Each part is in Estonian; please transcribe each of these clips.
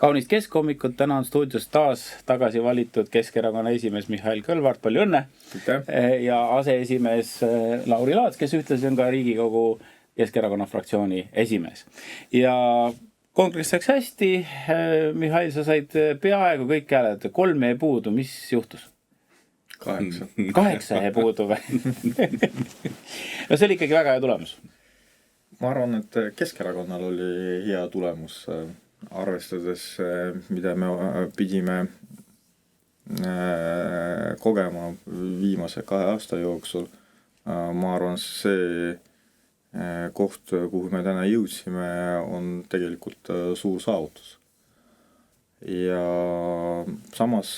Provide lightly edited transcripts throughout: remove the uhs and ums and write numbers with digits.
Kaunist keskhommikut, täna on stuudios taas tagasi valitud Keskerakonna esimees Mihhail Kõlvart, palju õnne. Ja aseesimees Lauri Laats, kes ühtlasi on ka Riigikogu Keskerakonna fraktsiooni esimees. Ja kongress läks hästi, Mihhail, sa said peaaegu kõik hääled, 3 jäi puudu, mis juhtus? 8 jäi puudu või? No see oli ikkagi väga hea tulemus. Ma arvan, et Keskerakonnal oli hea tulemus, arvestades, mida me pidime kogema viimase 2 aasta jooksul. Ma arvan, see koht, kuhu me täna jõudsime, on tegelikult suur saavutus. Ja samas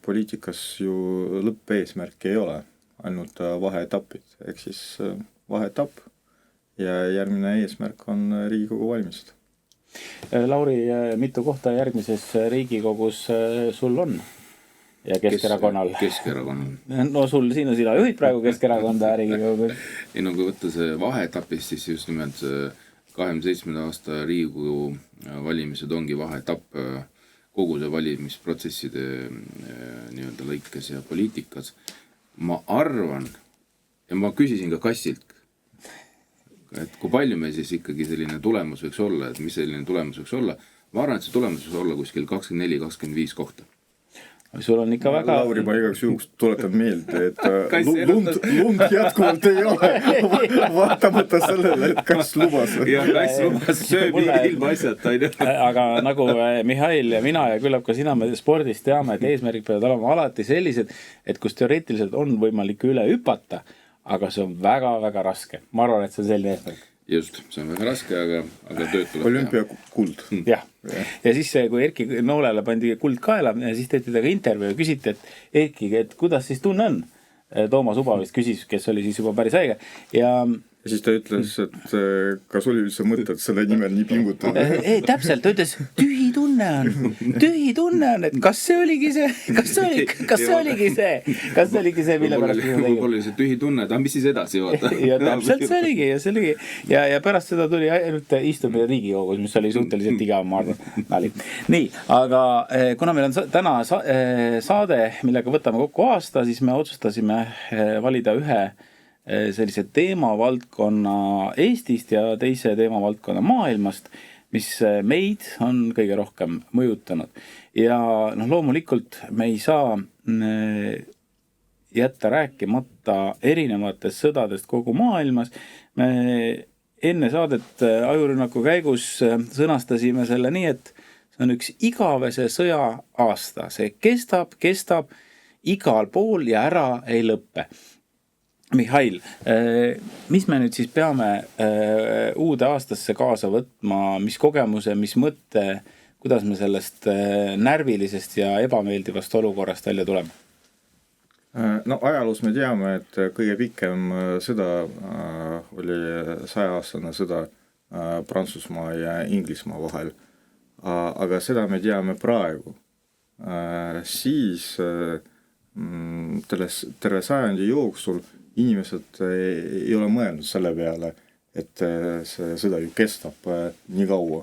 poliitikas ju lõppeesmärki ei ole, ainult vaheetapid, ehk siis vaheetapp ja järgmine eesmärk on Riigikogu valimised. Lauri, mitu kohta järgmises Riigikogus sul on ja Keskerakonnal? Keskerakonnal. No sul, sina juhid praegu Keskerakonda Riigikogu. Ei, no kui võtta see vaheetapis, siis just nimelt 27. aasta Riigikogu valimised ongi vaheetapp kogu see valimisprotsesside nii-öelda lõikes ja poliitikas. Ma arvan, ja ma küsisin ka Kassilt, et kui palju meil siis ikkagi selline tulemus võiks olla, et mis selline tulemus võiks olla. Ma arvan, et see tulemus võiks olla kuskil 24-25 kohta. Sul on ikka väga... Lauri, ma igaks juhuks tuletan meelde, et lund jätkuvalt ei ole, vaatamata sellele, et Kass lubas. Ja Kass lubas sööb ilma asjata. Aga nagu Mihhail ja mina ja küllap ka sina me spordis teame, et eesmärgid peavad olema alati sellised, et kus teoreetiliselt on võimalik üle hüpata, aga see on väga-väga raske. Ma arvan, et see on selline eesmärk. Just, see on väga raske, aga tööd tuleb olümpiakuld. Jah. Ja siis, kui Erki Noolele pandi kuld kaela, siis teeti taga intervjuu ja küsiti, et Erki, et kuidas siis tunne on? Toomas Uba vist küsis, kes oli siis juba päris haige. Ja siis ta ütles, et kas oli üldse mõtet selle nimel nii pingutada? Ei, täpselt, ta ütles, tühi tunne on, et kas see oligi see, mille pärast võib-olla oli see tühi tunne, et mis siis edasi vaata. Ja täpselt see oligi, ja pärast seda tuli ainult istumine Riigikogus, mis oli suhteliselt igav, ma arvan. Nii, aga kuna meil on täna saade, millega võtame kokku aasta, siis me otsustasime valida ühe sellise teemavaldkonna Eestist ja teise teemavaldkonna maailmast, mis meid on kõige rohkem mõjutanud. Ja loomulikult me ei saa jätta rääkimata erinevatest sõdadest kogu maailmas. Me enne saadet ajurünnaku käigus sõnastasime selle nii, et see on üks igavese sõja aasta. See kestab igal pool ja ära ei lõppe. Mihhail, mis me nüüd siis peame uude aastasse kaasa võtma, mis kogemuse, mis mõtte, kuidas me sellest närvilisest ja ebameeldivast olukorrast välja tuleme? No ajaloos me teame, et kõige pikem sõda oli 100-aastane sõda Prantsusmaa ja Inglismaa vahel. Aga seda me teame praegu. Siis terve sajandi jooksul inimesed ei ole mõelnud selle peale, et see sõda ju kestab nii kaua.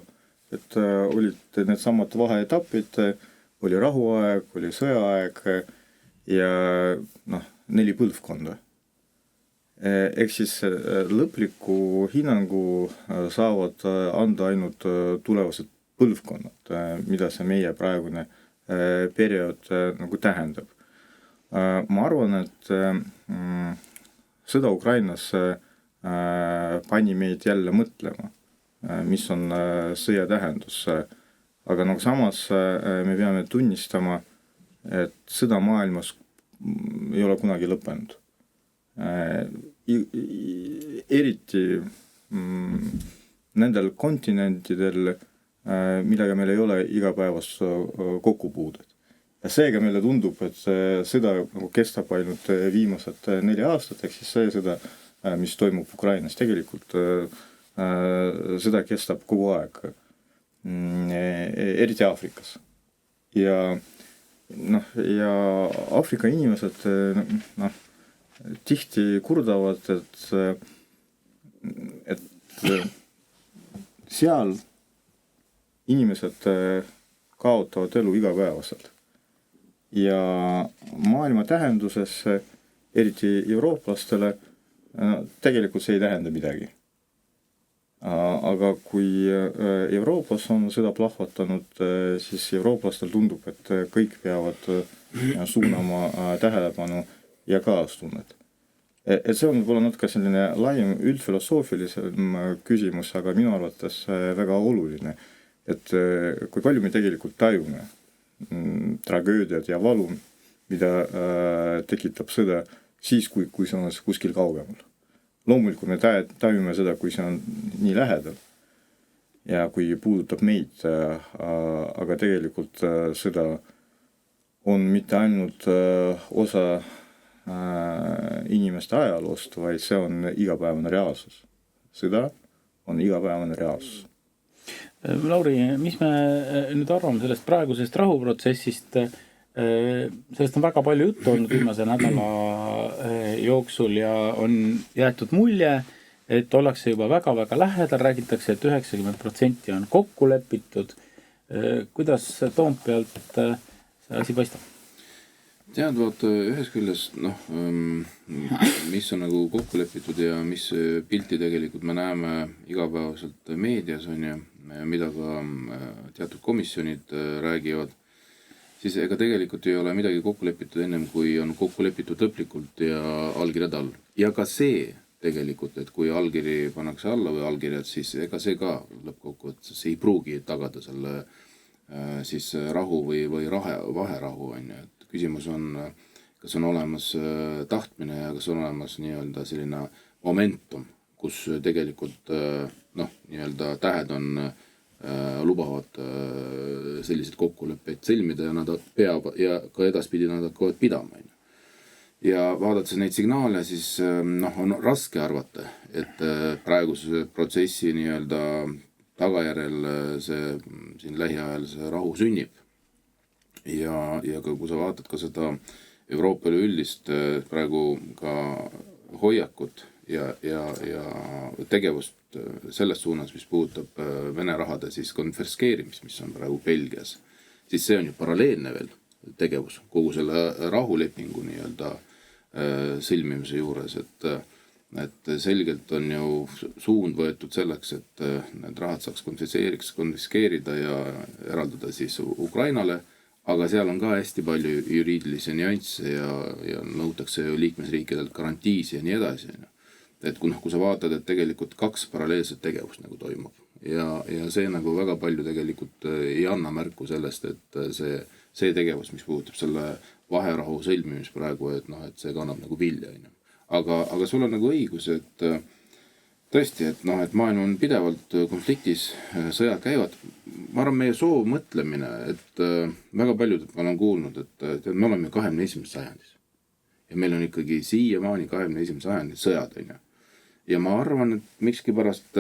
Et olid need samad vaheetapid, oli rahuaeg, oli sõjaaeg ja 4 põlvkonda. Ehk siis lõpliku hinnangu saavad anda ainult tulevased põlvkonnad, mida see meie praegune periood nagu tähendab. Ma arvan, et sõda Ukrainas pani meid jälle mõtlema, mis on sõja tähendus. Aga samas me peame tunnistama, et sõda maailmas ei ole kunagi lõppenud. Eriti nendel kontinentidel, millega meil ei ole igapäevast kokkupuudet. Ja seega meile tundub, et sõda kestab ainult viimased 4 aastat, ehk siis see sõda, mis toimub Ukrainas. Tegelikult sõda kestab kogu aeg, eriti Aafrikas. Ja Aafrika inimesed tihti kurdavad, et seal inimesed kaotavad elu igapäevaselt. Ja maailma tähenduses, eriti eurooplastele, tegelikult see ei tähenda midagi. Aga kui Euroopas on sõda plahvatanud, siis eurooplastel tundub, et kõik peavad suunama tähelepanu ja kaastunnet. Et see on võib-olla natuke selline laiem üldfilosoofilisem küsimus, aga minu arvates väga oluline, et kui palju me tegelikult tajume tragöödiat ja valu, mida tekitab sõda siis, kui see on kuskil kaugemal. Loomulikult me tajume seda, kui see on nii lähedal ja kui puudutab meid, aga tegelikult sõda on mitte ainult osa inimeste ajaloost, vaid see on igapäevane reaalsus. Sõda on igapäevane reaalsus. Lauri, mis me nüüd arvame sellest praegusest rahuprotsessist? Sellest on väga palju juttu olnud viimase nädala jooksul ja on jäetud mulje, et ollakse juba väga-väga lähedal, räägitakse, et 90% on kokku lepitud. Kuidas Toompealt see asi paistab? Tead, vaata, ühes küljest, mis on nagu kokku lepitud ja mis pilti tegelikult me näeme igapäevaselt meedias on ja mida ka teatud komisjonid räägivad, siis ega tegelikult ei ole midagi kokku lepitud ennem, kui on kokku lepitud lõplikult ja allkirjad all. Ja ka see tegelikult, et kui allkiri pannakse alla või allkirjad, siis ega see ka lõppkokkuvõttes ei pruugi tagada selle siis rahu või vaherahu on ju. Et küsimus on, kas on olemas tahtmine ja kas on olemas nii-öelda selline momentum, kus tegelikult nii-öelda tähed on lubavad sellised kokkuleppeid sõlmida ja nad peavad ja ka edaspidi nad hakkavad pidama. Ja vaadates neid signaale, siis on raske arvata, et praeguse protsessi nii-öelda tagajärjel see siin lähiajal see rahu sünnib. Ja kui sa vaatad ka seda Euroopa üldist praegu ka hoiakut ja tegevust selles suunas, mis puudutab Vene rahade siis konfiskeerimist, mis on praegu Belgias, siis see on ju paralleelne veel tegevus kogu selle rahulepingu nii-öelda sõlmimise juures, et selgelt on ju suund võetud selleks, et need rahad saaks konfiskeerida ja eraldada siis Ukrainale, aga seal on ka hästi palju juriidilisi nüansse ja nõutakse ju liikmesriikidelt garantiisi ja nii edasi. Et kui sa vaatad, et tegelikult 2 paralleelset tegevust nagu toimub ja see nagu väga palju tegelikult ei anna märku sellest, et see tegevus, mis puudutab selle vaherahu sõlmimis praegu, et see kannab nagu vilja. Aga sul on nagu õigus, et tõesti, et maailm on pidevalt konfliktis, sõjad käivad. Ma arvan, meie soov mõtlemine, et väga paljud ma olen kuulnud, et me oleme 21. sajandis ja meil on ikkagi siiamaani 21. sajandis sõjad on ju. Ja ma arvan, et mikski pärast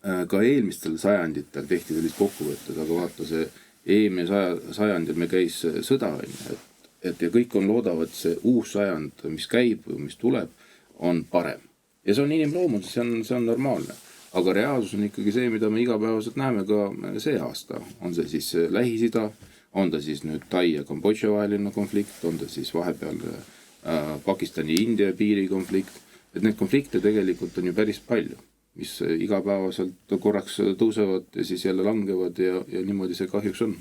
ka eelmistel sajanditel tehti sellist kokkuvõtted, aga vaata see eelmine sajandil me käis sõda, et ja kõik on loodavad, see uus sajand, mis käib või mis tuleb, on parem. Ja see on inimloomus, see on normaalne. Aga reaalsus on ikkagi see, mida me igapäevaselt näeme ka see aasta. On see siis Lähis-Ida, on ta siis nüüd Tai ja Kambodža vaheline konflikt, on ta siis vahepeal Pakistani ja India piirikonflikt. Et need konflikte tegelikult on ju päris palju, mis igapäevaselt korraks tõusevad ja siis jälle langevad ja niimoodi see kahjuks on.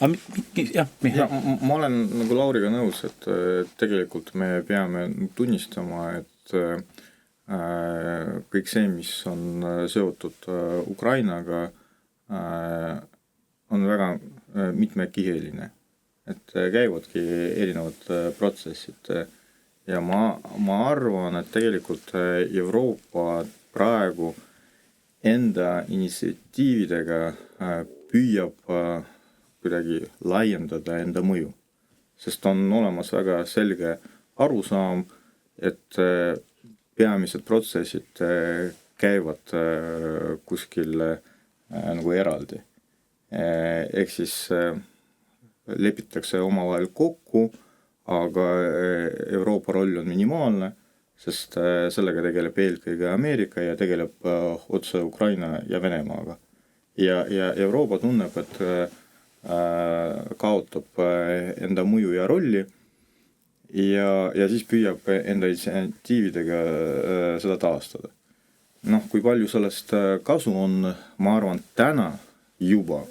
Ma olen nagu Lauriga nõus, et tegelikult me peame tunnistama, et kõik see, mis on seotud Ukrainaga, on väga mitmekiheline. Et käivadki erinevad protsessid. Ja ma arvan, et tegelikult Euroopa praegu enda initsiatiividega püüab kuidagi laiendada enda mõju. Sest on olemas väga selge arusaam, et peamised protsessid käivad kuskil nagu eraldi. Ehk siis lepitakse omavahel kokku, aga Euroopa roll on minimaalne, sest sellega tegeleb eelkõige Ameerika ja tegeleb otse Ukraina ja Venemaaga. Ja Euroopa tunneb, et kaotab enda mõju ja rolli ja siis püüab enda initsiatiividega seda taastada. Noh, kui palju sellest kasu on, ma arvan, täna juba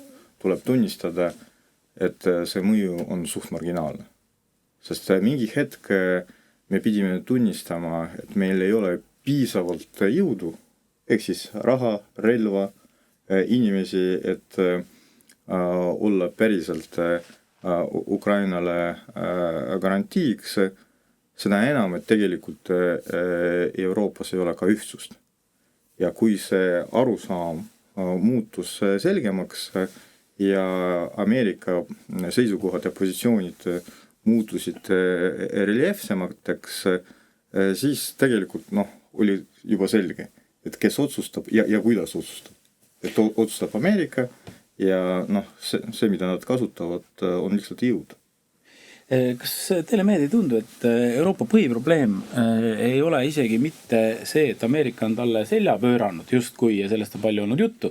tuleb tunnistada, et see mõju on suht marginaalne. Sest mingi hetk me pidime tunnistama, et meil ei ole piisavalt jõudu, ehk siis raha, relva, inimesi, et olla päriselt Ukrainale garantiiks, seda enam, et tegelikult Euroopas ei ole ka ühtsust. Ja kui see arusaam muutus selgemaks ja Ameerika seisukohad ja positsioonid muutusid reljeefsemateks, siis tegelikult oli juba selge, et kes otsustab ja kuidas otsustab. Et otsustab Ameerika ja see, mida nad kasutavad, on lihtsalt jõud. Kas teile meelde ei tundu, et Euroopa põhiprobleem ei ole isegi mitte see, et Ameerika on talle selja pööranud justkui ja sellest on palju olnud juttu,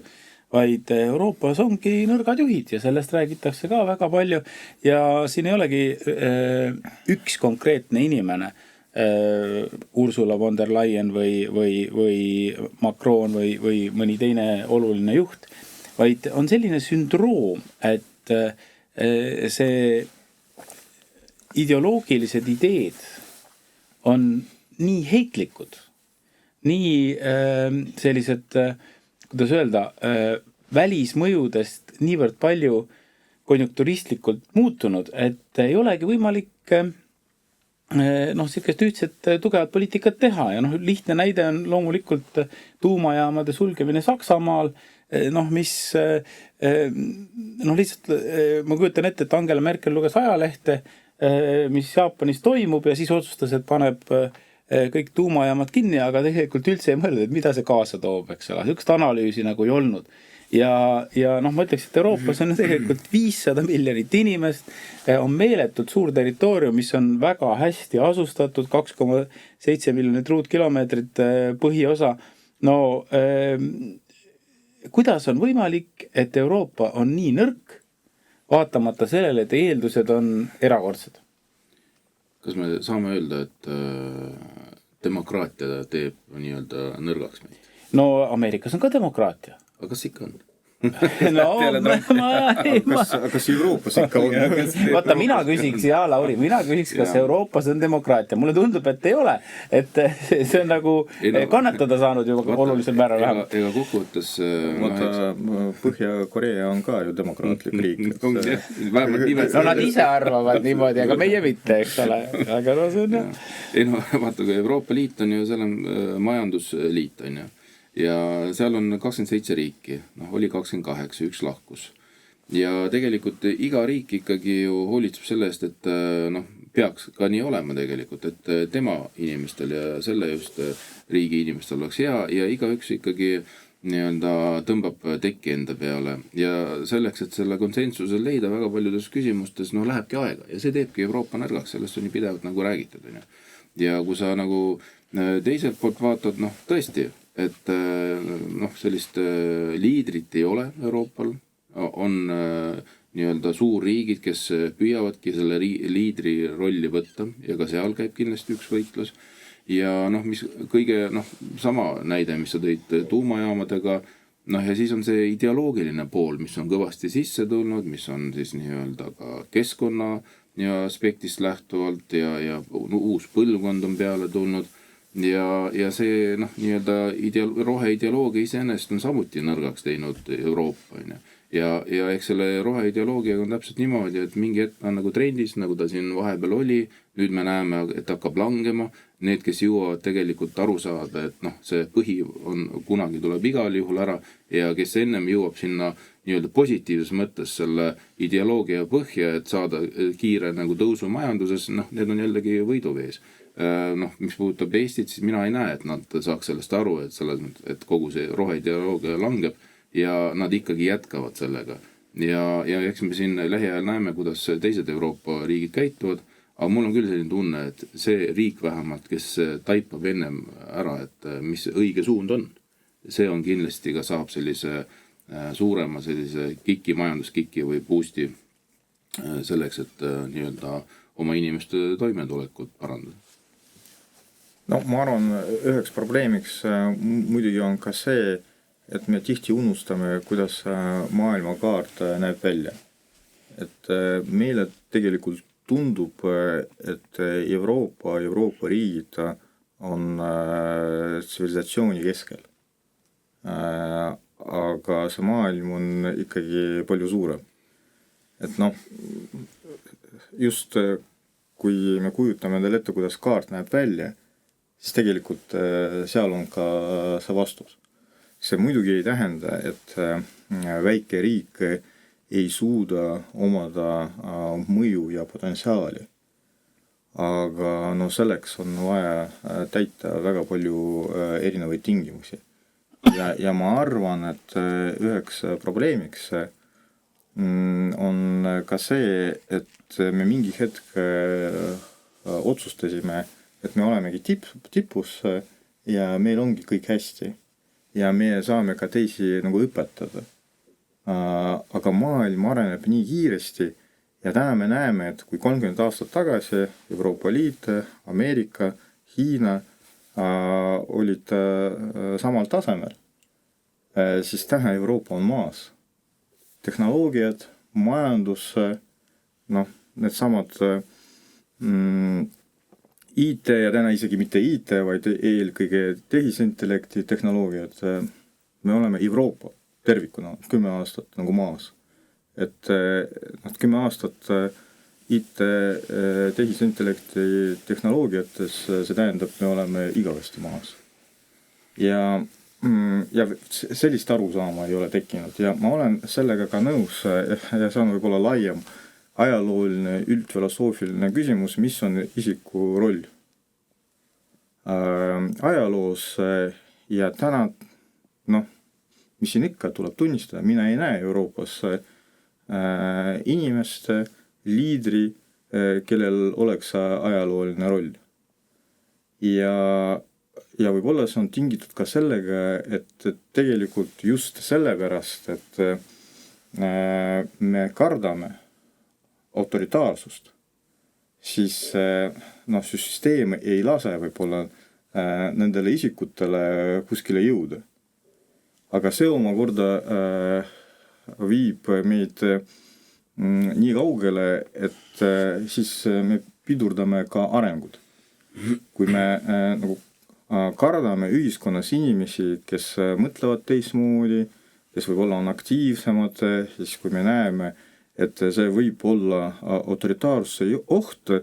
vaid Euroopas ongi nõrgad juhid ja sellest räägitakse ka väga palju ja siin ei olegi üks konkreetne inimene, Ursula von der Leyen või Macron või mõni teine oluline juht, vaid on selline sündroom, et see ideoloogilised ideed on nii heitlikud, nii sellised, kuidas öelda, välismõjudest niivõrd palju konjunkturistlikult muutunud, et ei olegi võimalik sellist ühtset tugevat poliitikat teha ja lihtne näide on loomulikult tuumajaamade sulgemine Saksamaal, mis lihtsalt ma kujutan ette, et Angela Merkel luges ajalehte, mis Jaapanis toimub ja siis otsustas, et paneb kõik tuumajaamad kinni, aga tegelikult üldse ei mõelnud, et mida see kaasa toob, eks ole. Sükst analüüsi nagu ei olnud. Ja ma ütleks, et Euroopas on tegelikult 500 miljonit inimest, on meeletult suur territoorium, mis on väga hästi asustatud, 2,7 miljonit ruutkilomeetrit põhiosa. Kuidas on võimalik, et Euroopa on nii nõrk, vaatamata sellele, et eeldused on erakordsed? Kas me saame öelda, et demokraatia teeb nii-öelda nõrgaks meid? No Ameerikas on ka demokraatia. Aga kas ikka on? Kas Euroopas ikka on? Vaata, mina küsiks, Lauri, kas Euroopas on demokraatia. Mulle tundub, et ei ole. Et see on nagu kannatada saanud juba olulisel määral vähemalt. Ega kokkuvõttes... Põhja-Korea on ka ju demokraatlik riik. Nad ise arvavad niimoodi, aga meie mitte, eks ole. Aga see on... Vaata, kui Euroopa Liit on ju selle majandusliit, on ju. Ja seal on 27 riiki, oli 28, üks lahkus. Ja tegelikult iga riik ikkagi ju hoolitseb selle eest, et peaks ka nii olema tegelikult, et tema inimestel ja selle just riigi inimestel oleks hea ja igaüks ikkagi nii-öelda tõmbab tekki enda peale. Ja selleks, et selle konsensuse leida väga paljudes küsimustes, lähebki aega ja see teebki Euroopa nõrgaks, sellest on ju pidevalt nagu räägitud. Ja kui sa nagu teiselt poolt vaatad, tõesti, et sellist liidrit ei ole Euroopal, on nii-öelda suurriigid, kes püüavadki selle liidri rolli võtta ja ka seal käib kindlasti üks võitlus. Ja mis kõige sama näide, mis sa tõid tuumajaamadega, ja siis on see ideoloogiline pool, mis on kõvasti sisse tulnud, mis on siis nii-öelda ka keskkonna aspektist lähtuvalt ja uus põlvkond on peale tulnud. Ja see nii-öelda roheideoloogia iseenesest on samuti nõrgaks teinud Euroopa. Ja eks selle roheideoloogiaga on täpselt niimoodi, et mingi hetk on nagu trendis, nagu ta siin vahepeal oli, nüüd me näeme, et hakkab langema. Need, kes jõuavad tegelikult aru saada, et see põhi on kunagi tuleb igal juhul ära ja kes ennem jõuab sinna nii-öelda positiivses mõttes selle ideoloogia põhja, et saada kiire nagu tõusu majanduses, need on jällegi võiduvees. Mis puudutab Eestit, siis mina ei näe, et nad saaks sellest aru, et kogu see roheideoloogia langeb ja nad ikkagi jätkavad sellega. Ja eks me siin lähiajal näeme, kuidas teised Euroopa riigid käituvad, aga mul on küll selline tunne, et see riik vähemalt, kes taipab ennem ära, et mis õige suund on, see on kindlasti ka saab sellise suurema sellise kiki, majanduskiki või boost'i selleks, et nii-öelda oma inimeste toimetulekut parandada? No ma arvan, üheks probleemiks muidugi on ka see, et me tihti unustame, kuidas maailmakaart näeb välja. Et meile tegelikult tundub, et Euroopa riigid on tsivilisatsiooni keskel. Aga see maailm on ikkagi palju suurem. Et noh, just kui me kujutame endale ette, kuidas kaart näeb välja, siis tegelikult seal on ka see vastus. See muidugi ei tähenda, et väike riik ei suuda omada mõju ja potentsiaali. Aga no selleks on vaja täita väga palju erinevaid tingimusi. Ja ma arvan, et üheks probleemiks on ka see, et me mingi hetk otsustasime, et me olemegi tipus ja meil ongi kõik hästi. Ja me saame ka teisi nagu õpetada. Aga maailm areneb nii kiiresti ja täna me näeme, et kui 30 aastat tagasi Euroopa Liit, Ameerika, Hiina olid samal tasemel, siis täna Euroopa on maas. Tehnoloogiad, majandus, noh, need samad IT ja täna isegi mitte IT, vaid eelkõige tehisintellekti tehnoloogiad. Me oleme Euroopa tervikuna 10 aastat nagu maas. Et 10 aastat IT tehisintellekti tehnoloogiates, see tähendab, me oleme igavesti maas. Ja sellist arusaama ei ole tekkinud ja ma olen sellega ka nõus ja see on võib-olla laiem ajalooline, üldfilosoofiline küsimus, mis on isiku roll ajaloos ja täna, noh, mis siin ikka tuleb tunnistada, mina ei näe Euroopas inimest, liidri, kellel oleks ajalooline roll. Ja võib-olla see on tingitud ka sellega, et tegelikult just sellepärast, et me kardame autoritaarsust, siis noh, süsteem ei lase võib-olla nendele isikutele kuskile jõuda. Aga see omakorda viib meid nii kaugele, et siis me pidurdame ka arengud. Kui me nagu kardame ühiskonnas inimesi, kes mõtlevad teistmoodi, kes võib-olla on aktiivsemad, siis kui me näeme, et see võib olla autoritaarsuse oht,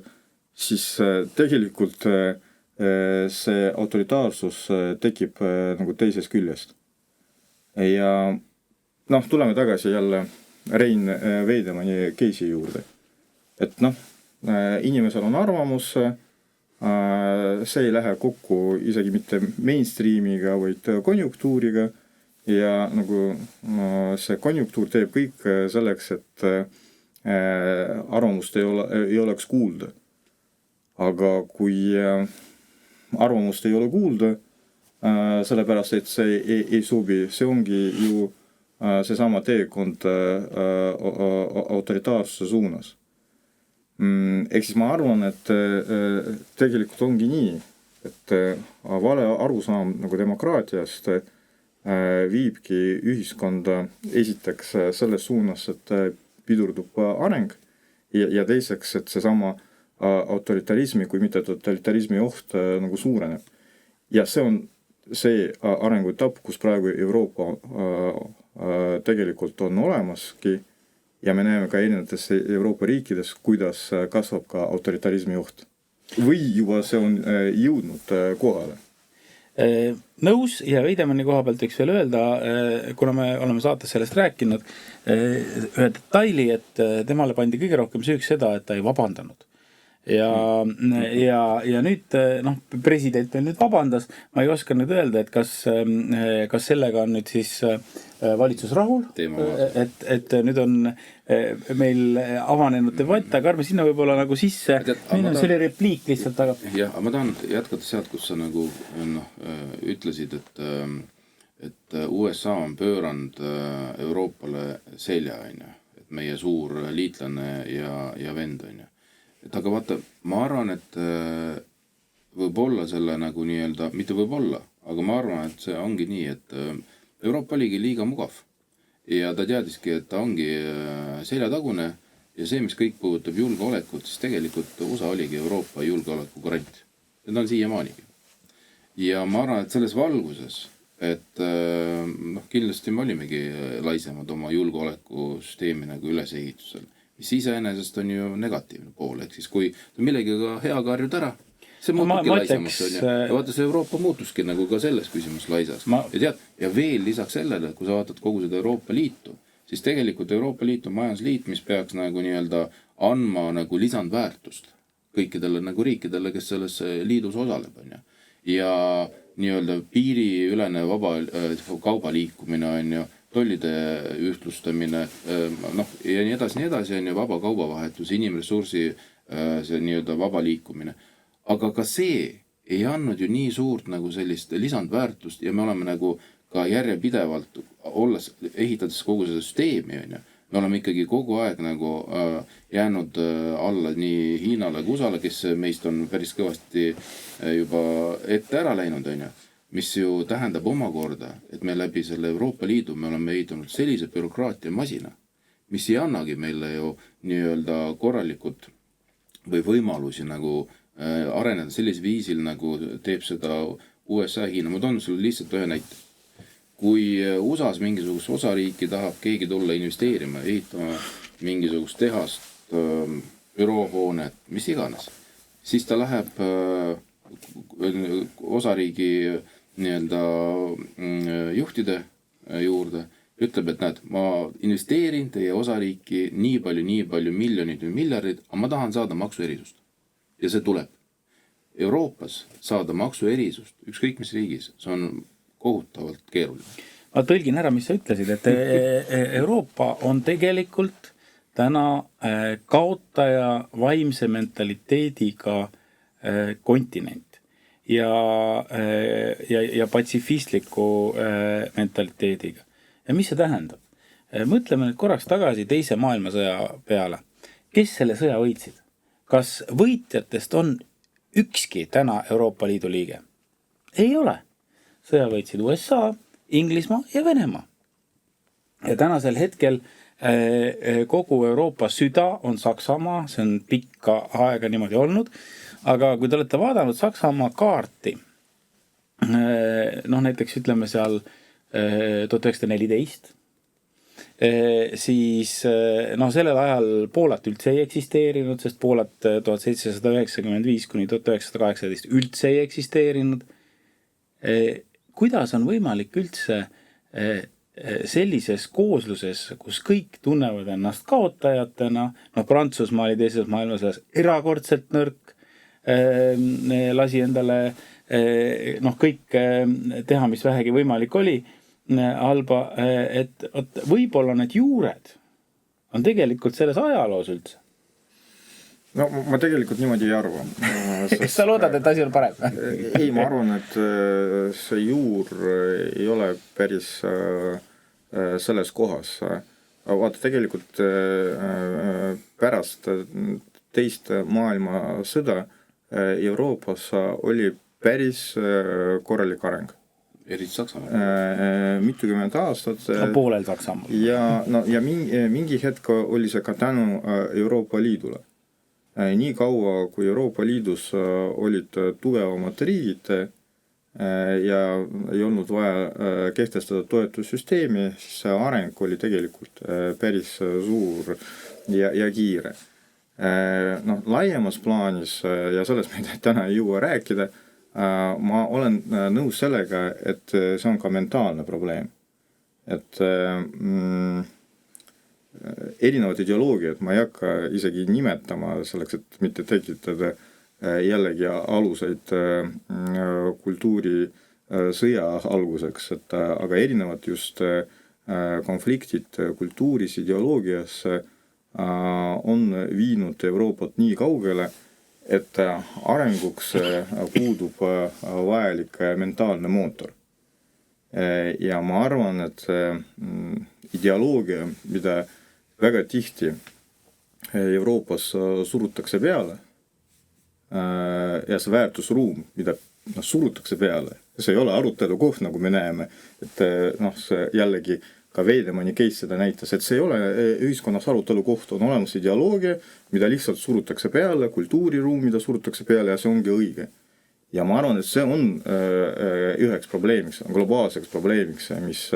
siis tegelikult see autoritaarsus tekib nagu teisest küljest. Ja noh, tuleme tagasi jälle Rein Veidemanni case'i juurde. Et noh, inimesel on arvamus, see ei lähe kokku isegi mitte mainstreamiga, vaid konjunktuuriga ja nagu see konjunktuur teeb kõik selleks, et arvamust ei oleks kuulda. Aga kui arvamust ei ole kuulda, sellepärast, et see ei sobi, see ongi ju seesama teekond autoritaarsuse suunas. Ehk siis ma arvan, et tegelikult ongi nii, et vale arusaam nagu demokraatiast viibki ühiskonda esiteks selles suunas, et pidurdub areng ja teiseks, et seesama autoritarismi kui mitte totalitarismi oht nagu suureneb. Ja see on see arenguetapp, kus praegu Euroopa tegelikult on olemaski ja me näeme ka erinevates Euroopa riikides, kuidas kasvab ka autoritarismi oht. Või juba see on jõudnud kohale? Nõus ja Veidemanni koha pealt võiks veel öelda, kuna me oleme saates sellest rääkinud, ühe detaili, et temale pandi kõige rohkem süüks seda, et ta ei vabandanud. Ja nüüd, noh, president veel nüüd vabandas, ma ei oska nüüd öelda, et kas sellega on nüüd siis valitsus rahul, et nüüd on meil avanenud debatt, aga arme sinna võib-olla nagu sisse, see oli repliik lihtsalt, aga... Jah, ma tahan jätkata sealt, kus sa nagu ütlesid, et USA on pööranud Euroopale selja, on ju, et meie suur liitlane ja vend, on ju. Et aga vaata, ma arvan, et võib-olla selle nagu nii-öelda, mitte võib-olla, aga ma arvan, et see ongi nii, et Euroopa oligi liiga mugav ja ta teadiski, et ta ongi seljatagune ja see, mis kõik puudutab julgeolekut, siis tegelikult USA oligi Euroopa julgeoleku garant. Ja ta on siiamaanigi. Ja ma arvan, et selles valguses, et kindlasti me olimegi laisemad oma julgeolekusüsteemi nagu ülesehitusel, mis iseenesest on ju negatiivne pool, ehk siis kui millegiga hea karjud ära, see muutuski laisemaks, on ju. Ja vaata, see Euroopa muutuski nagu ka selles küsimus laisaks. Ja veel lisaks sellele, kui sa vaatad kogu seda Euroopa Liitu, siis tegelikult Euroopa Liit on majandusliit, mis peaks nagu nii-öelda andma nagu lisandväärtust kõikidele nagu riikidele, kes selles liidus osaleb, on ju. Ja nii-öelda piiriülene vaba kaubaliikumine, on ju, tollide ühtlustamine, ja nii edasi, on ju, vaba kaubavahetus, inimressursi see nii-öelda vaba liikumine. Aga ka see ei andnud ju nii suurt nagu sellist lisandväärtust ja me oleme nagu ka järjepidevalt olles, ehitades kogu seda süsteemi, on ju. Me oleme ikkagi kogu aeg nagu jäänud alla nii Hiinale kui USA-le, kes meist on päris kõvasti juba ette ära läinud, on ju. Mis ju tähendab omakorda, et me läbi selle Euroopa Liidu me oleme ehitanud sellise bürokraatia masina, mis ei annagi meile ju nii-öelda korralikult või võimalusi nagu areneda sellis viisil, nagu teeb seda USA Hiina. Ma toon sulle lihtsalt ühe näite. Kui USA-s mingisugust osariiki tahab keegi tulla investeerima, ehitama mingisugust tehast, büroohoonet, mis iganes, siis ta läheb osariigi nii-öelda juhtide juurde, ütleb, et näed, ma investeerin teie osariiki nii palju miljonid või miljardid, aga ma tahan saada maksuerisust. Ja see tuleb. Euroopas saada maksuerisust, ükskõik mis riigis, see on kohutavalt keeruline. Ma tõlgin ära, mis sa ütlesid, et Euroopa on tegelikult täna kaotaja vaimse mentaliteediga kontinent ja patsifistliku mentaliteediga. Ja mis see tähendab? Mõtleme nüüd korraks tagasi teise maailmasõja peale. Kes selle sõja võitsid? Kas võitjatest on ükski täna Euroopa Liidu liige? Ei ole. Sõja võitsid USA, Inglismaa ja Venemaa. Ja tänasel hetkel kogu Euroopa süda on Saksamaa, see on pikka aega niimoodi olnud, aga kui te olete vaadanud Saksamaa kaarti, näiteks ütleme seal 1914, siis sellel ajal Poolat üldse ei eksisteerinud, sest Poolat 1795 kuni 1918 üldse ei eksisteerinud. Kuidas on võimalik üldse sellises koosluses, kus kõik tunnevad ennast kaotajatena, Prantsusmaa oli teises maailmasõjas erakordselt nõrk, lasi endale kõik teha, mis vähegi võimalik oli, halba, et võib-olla need juured on tegelikult selles ajaloos üldse. No ma tegelikult niimoodi ei arva. Kas sa loodad, et asi on parem? Ei, ma arvan, et see juur ei ole päris selles kohas. Vaata, tegelikult pärast teist maailmasõda Euroopas oli päris korralik areng. Eriti Saksamaal. Mitukümmend aastat. Poolel Saksamaal. Ja mingi hetk oli see ka tänu Euroopa Liidule. Nii kaua, kui Euroopa Liidus olid tugevamad riigid ja ei olnud vaja kehtestada toetussüsteemi, siis see areng oli tegelikult päris suur ja kiire. Laiemas plaanis, ja sellest me täna ei jõua rääkida, ma olen nõus sellega, et see on ka mentaalne probleem. Et erinevad ideoloogiad, ma ei hakka isegi nimetama selleks, et mitte tekitada jällegi aluseid kultuuri sõja alguseks, aga erinevad just konfliktid kultuuris, ideoloogias on viinud Euroopat nii kaugele, et arenguks puudub vajalik mentaalne mootor. Ja ma arvan, et ideoloogia, mida väga tihti Euroopas surutakse peale ja see väärtusruum, mida surutakse peale, see ei ole arutelu koht, nagu me näeme, et see jällegi ka Veidemanni case seda näitas, et see ei ole ühiskonnas arutelu koht, on olemas ideoloogia, mida lihtsalt surutakse peale, kultuuriruum, mida surutakse peale ja see ongi õige. Ja ma arvan, et see on üheks probleemiks, globaalseks probleemiks, mis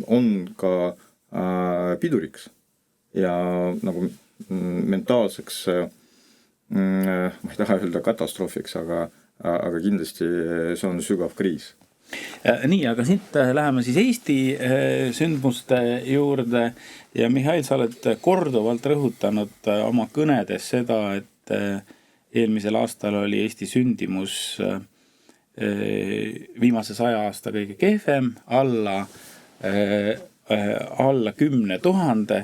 on ka piduriks ja nagu mentaalseks, ma ei taha öelda katastroofiks, aga kindlasti see on sügav kriis. Nii, aga siit läheme siis Eesti sündmuste juurde ja Mihhail, sa oled korduvalt rõhutanud oma kõnedes seda, et eelmisel aastal oli Eesti sündimus viimase 100 aasta kõige kehvem, alla 10 000.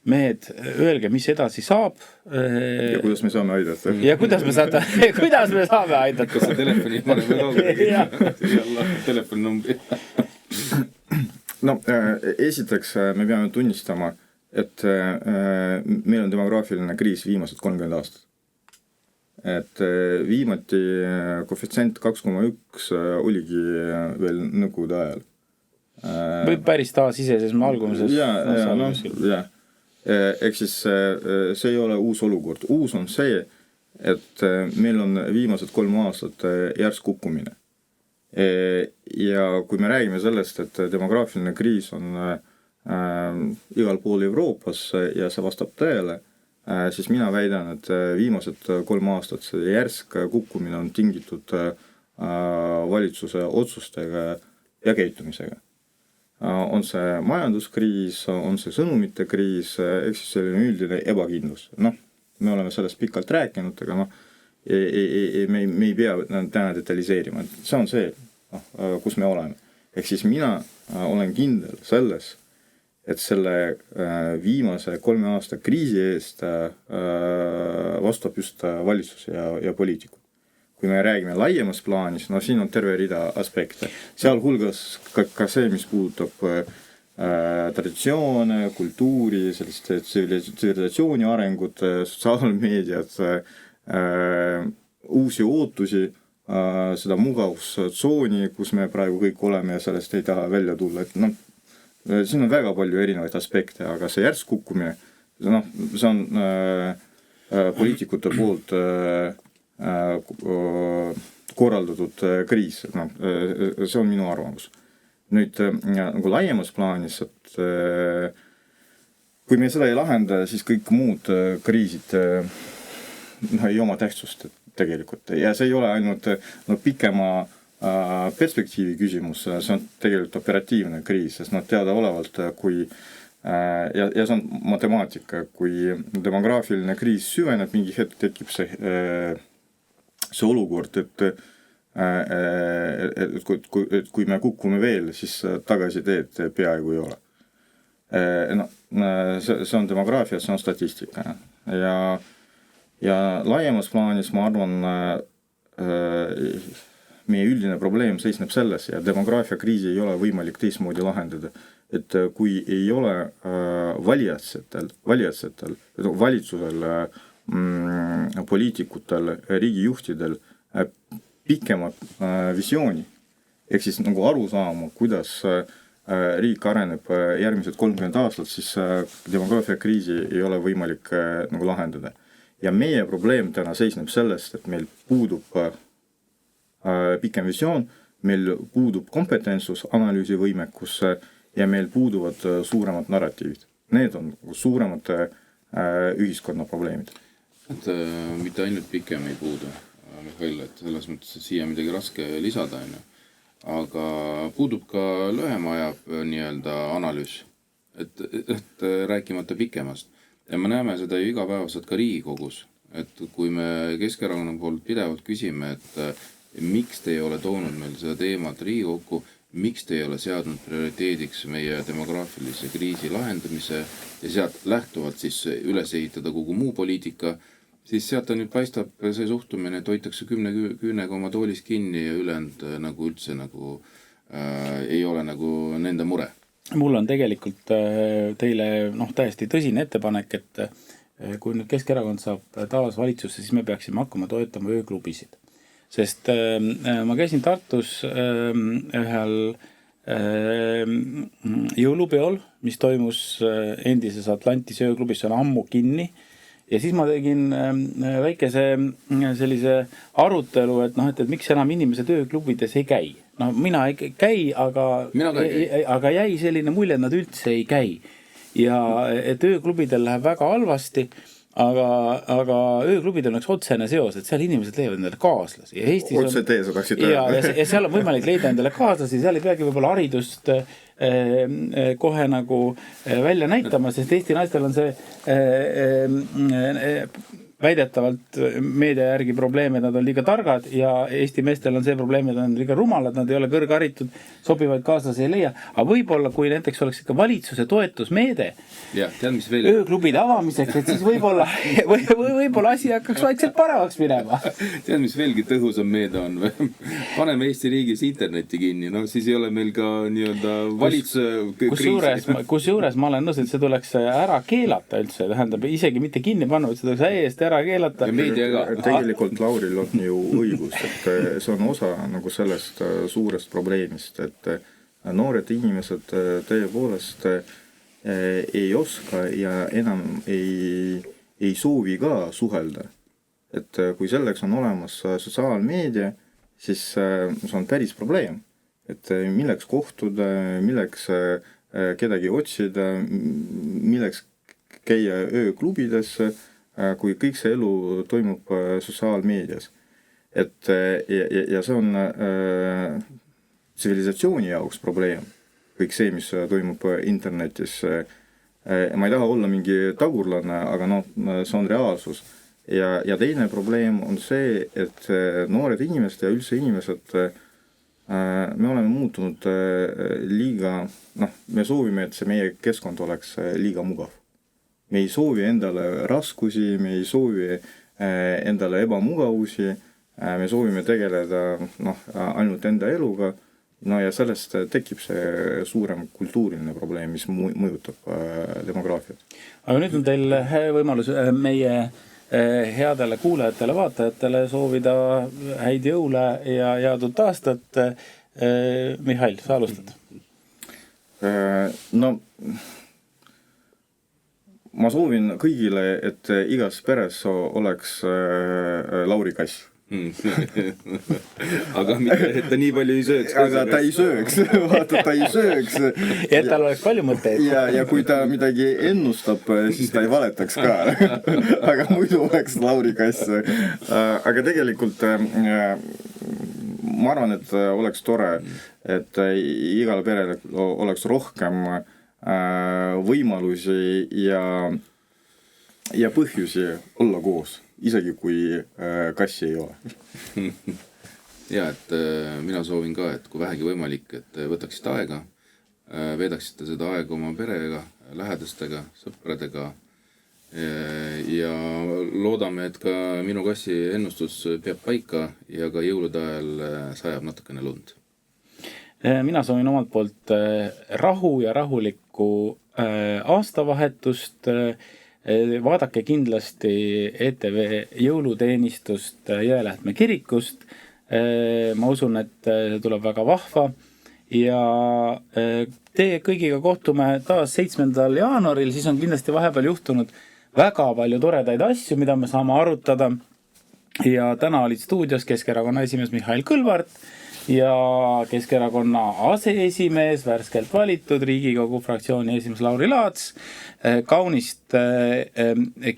Mehed, öelge, mis edasi saab. Ja kuidas me saame aidata? Ja kuidas me saame aidata? Kas see telefoni paneme kaugele? Telefoninumbri. No, esiteks me peame tunnistama, et meil on demograafiline kriis viimased 30 aastat. Et viimati koefitsient 2,1 oligi veel nõukogude ajal. Või päris taasiseseisvumise alguses. Ja. Ehk siis see ei ole uus olukord. Uus on see, et meil on viimased 3 aastat järsk kukkumine. Ja kui me räägime sellest, et demograafiline kriis on igal pool Euroopas ja see vastab tõele, siis mina väidan, et viimased 3 aastat see järsk kukkumine on tingitud valitsuse otsustega ja käitumisega. On see majanduskriis, on see sõnumite kriis, ehk siis selline üldine ebakindlus. Me oleme sellest pikalt rääkinud, aga me ei pea täna detaliseerima. See on see, kus me oleme. Ehk siis mina olen kindel selles, et selle viimase 3 aasta kriisi eest vastab just valitsus ja poliitikud. Kui me räägime laiemas plaanis, siin on terve rida aspekte. Sealhulgas ka see, mis puudutab traditsioone, kultuuri, selliste tsivilisatsiooni arengut, sotsiaalmeediat, uusi ootusi, seda mugavustsooni, kus me praegu kõik oleme ja sellest ei taha välja tulla. Et siin on väga palju erinevaid aspekte, aga see järsk kukkumine, see on poliitikute poolt korraldatud kriis. See on minu arvamus. Nüüd nagu laiemas plaanis, et kui me seda ei lahenda, siis kõik muud kriisid ei oma tähtsust tegelikult. Ja see ei ole ainult pikema perspektiivi küsimus, see on tegelikult operatiivne kriis, sest teadaolevalt, kui ja see on matemaatika, kui demograafiline kriis süveneb, mingi hetk tekib see olukord, et kui me kukume veel, siis tagasiteed peaaegu ei ole. See on demograafia, see on statistika. Ja laiemas plaanis, ma arvan, meie üldine probleem seisneb selles ja demograafia kriisi ei ole võimalik teistmoodi lahendada. Et kui ei ole valijatsetel, valitsusel, poliitikutel, riigijuhtidel pikema visiooni, ehk siis nagu aru saama, kuidas riik areneb järgmised 30 aastat, siis demograafia kriisi ei ole võimalik nagu lahendada. Ja meie probleem täna seisneb sellest, et meil puudub pikem visioon, meil puudub kompetentsus, analüüsivõimekus ja meil puuduvad suuremad narratiivid. Need on suuremad ühiskonna probleemid. Et mitte ainult pikem ei puudu, Mihhail, et selles mõttes siia midagi raske lisada, aga puudub ka lühema aja nii-öelda analüüs, et rääkimata pikemast. Ja me näeme seda ju igapäevaselt ka Riigikogus, et kui me Keskerakonna poolt pidevalt küsime, et miks te ei ole toonud meil seda teemat Riigikokku, miks te ei ole seadnud prioriteediks meie demograafilise kriisi lahendamise ja sealt lähtuvalt siis üles ehitada kogu muu poliitika, siis sealt nüüd paistab see suhtumine, et hoitakse 10 küünega oma toolis kinni ja ülejäänud nagu üldse nagu ei ole nagu nende mure. Mul on tegelikult teile täiesti tõsine ettepanek, et kui nüüd Keskerakond saab taas valitsusse, siis me peaksime hakkama toetama ööklubisid. Sest ma käisin Tartus ühel jõulupeol, mis toimus endises Atlantis ööklubis, see on ammu kinni. Ja siis ma tegin väikese sellise arutelu, et miks enam inimesed ööklubides ei käi. No mina ei käi, aga jäi selline mulje, et nad üldse ei käi. Ja et ööklubidel läheb väga halvasti, aga ööklubidel on üks otsene seos, et seal inimesed leiavad endale kaaslasi. Ja Eestis otse tee, sa tahtsid ja seal on võimalik leida endale kaaslasi, seal ei peagi võib-olla haridust kohe nagu välja näitama, sest Eesti naistel on see väidetavalt meedia järgi probleem, et nad on liiga targad ja Eesti meestel on see probleem, et nad on liiga rumalad, nad ei ole kõrgharitud, sobivaid kaaslasi ei leia. Aga võib-olla, kui näiteks oleks ikka valitsuse toetusmeede ööklubide avamiseks, et siis võib-olla asi hakkaks vaikselt paremaks minema. Tead, mis veelgi tõhusam meede on? Paneme Eesti riigis interneti kinni, siis ei ole meil ka nii-öelda valitsuse kusjuures ma olen nõus, et see tuleks ära keelata üldse, tähendab isegi mitte kinni panna, et see tuleks täiesti ära keelata. Tegelikult Lauril on ju õigus, et see on osa nagu sellest suurest probleemist, et noored inimesed tõepoolest ei oska ja enam ei soovi ka suhelda. Et kui selleks on olemas sotsiaalmeedia, siis see on päris probleem. Et milleks kohtuda, milleks kedagi otsida, milleks käia ööklubides, kui kõik see elu toimub sotsiaalmeedias. Et ja see on tsivilisatsiooni jaoks probleem. Kõik see, mis toimub internetis. Ma ei taha olla mingi tagurlane, aga see on reaalsus. Ja teine probleem on see, et noored inimesed ja üldse inimesed, me oleme muutunud liiga, me soovime, et see meie keskkond oleks liiga mugav. Me ei soovi endale raskusi, me ei soovi endale ebamugavusi, me soovime tegeleda ainult enda eluga, ja sellest tekib see suurem kultuuriline probleem, mis mõjutab demograafiat. Aga nüüd on teil võimalus meie headele kuulajatele, vaatajatele soovida häid jõule ja headut aastat. Mihhail, sa alustad? Ma soovin kõigile, et igas peres oleks Lauri kass. Aga mitte, et ta nii palju ei sööks. Aga ta ei sööks, vaata, ta ei sööks. Ja tal oleks palju mõtteid. Ja kui ta midagi ennustab, siis ta ei valetaks ka. Aga muidu oleks Lauri kass. Aga tegelikult ma arvan, et oleks tore, et igal perel oleks rohkem võimalusi ja põhjusi olla koos, isegi kui kassi ei ole. Ja, et mina soovin ka, et kui vähegi võimalik, et võtaksite aega, veedaksite seda aega oma perega, lähedastega, sõpradega ja loodame, et ka minu kassi ennustus peab paika ja ka jõulude ajal sajab natukene lund. Mina soovin omalt poolt rahu ja rahulikku aastavahetust. Vaadake kindlasti ETV jõuluteenistust Jõelähtme kirikust. Ma usun, et see tuleb väga vahva ja teie kõigiga kohtume taas 7. jaanuaril, siis on kindlasti vahepeal juhtunud väga palju toredaid asju, mida me saame arutada. Ja täna olid stuudios Keskerakonna esimees Mihhail Kõlvart ja Keskerakonna aseesimees, värskelt valitud Riigikogu fraktsiooni esimees Lauri Laats. Kaunist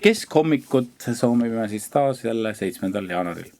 keskhommikut soovime siis taas jälle 7. jaanuaril.